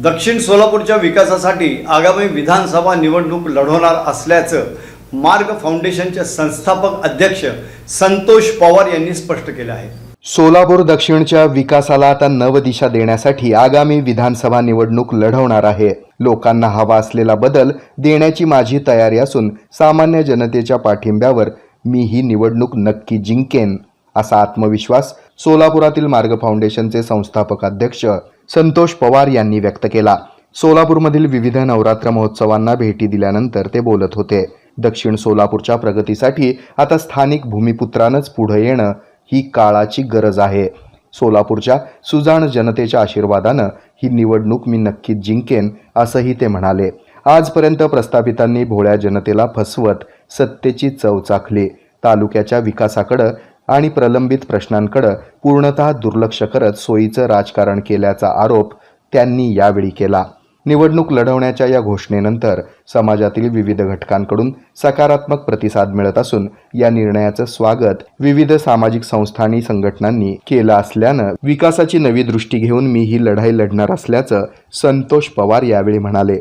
दक्षिण सोलापूरच्या विकासासाठी आगामी विधानसभा निवडणूक लढवणार असल्याचं मार्ग फाउंडेशनचे संस्थापक अध्यक्ष संतोष पवार यांनी स्पष्ट केले आहे। सोलापूर दक्षिणच्या विकासाला आता नवदिशा देण्यासाठी आगामी विधानसभा निवडणूक लढवणार आहे। लोकांना हवा असलेला बदल देण्याची माझी तयारी असून सामान्य जनतेच्या पाठिंब्यावर मी ही निवडणूक नक्की जिंकेन, असा आत्मविश्वास सोलापुरातील मार्ग फाउंडेशनचे संस्थापक अध्यक्ष संतोष पवार यांनी व्यक्त केला। सोलापूरमधील विविध नवरात्र महोत्सवांना भेटी दिल्यानंतर ते बोलत होते। दक्षिण सोलापूरच्या प्रगतीसाठी आता स्थानिक भूमिपुत्रांच पुढे येणं ही काळाची गरज आहे। सोलापूरच्या सुजाण जनतेच्या आशीर्वादानं ही निवडणूक मी नक्कीच जिंकेन, असंही ते म्हणाले। आजपर्यंत प्रस्थापितांनी भोळ्या जनतेला फसवत सत्तेची चव चाखली, तालुक्याच्या विकासाकडे आणि प्रलंबित प्रश्नांकडे पूर्णतः दुर्लक्ष करत सोयीचं राजकारण केल्याचा आरोप त्यांनी यावेळी केला। निवडणूक लढवण्याच्या या घोषणेनंतर समाजातील विविध घटकांकडून सकारात्मक प्रतिसाद मिळत असून या निर्णयाचं स्वागत विविध सामाजिक संस्थांनी संघटनांनी केलं असल्यानं विकासाची नवी दृष्टी घेऊन मी ही लढाई लढणार असल्याचं संतोष पवार यावेळी म्हणाले।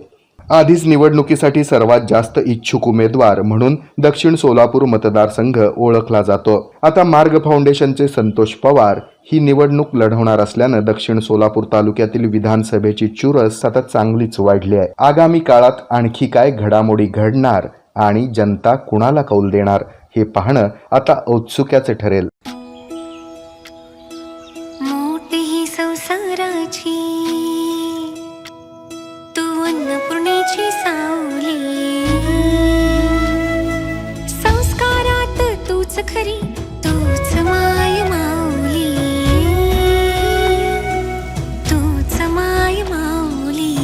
आधीच निवडणुकीसाठी सर्वात जास्त इच्छुक उमेदवार म्हणून दक्षिण सोलापूर मतदारसंघ ओळखला जातो। आता मार्ग फाउंडेशनचे संतोष पवार ही निवडणूक लढवणार असल्यानं दक्षिण सोलापूर तालुक्यातील विधानसभेची चुरस सतत चांगलीच वाढली आहे। आगामी काळात आणखी काय घडामोडी घडणार आणि जनता कुणाला कौल देणार हे पाहणं आता औत्सुक्याचे ठरेल। मोठी संसाराची तू अन्नपूर्णेची सावली, संस्कारात तूच खरी, तूच माय माऊली, तूच माय माऊली।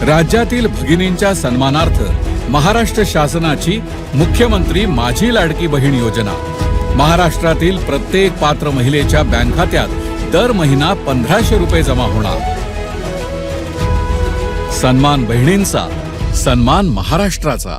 राज्यातील भगिनींच्या सन्मानार्थ महाराष्ट्र शासनाची मुख्यमंत्री माझी लाडकी बहीण योजना महाराष्ट्रातील प्रत्येक पात्र महिलेच्या बँक खात्यात दर महिना 1500 रुपये जमा होणार। सन्मान बहिणींचा, सन्मान महाराष्ट्राचा।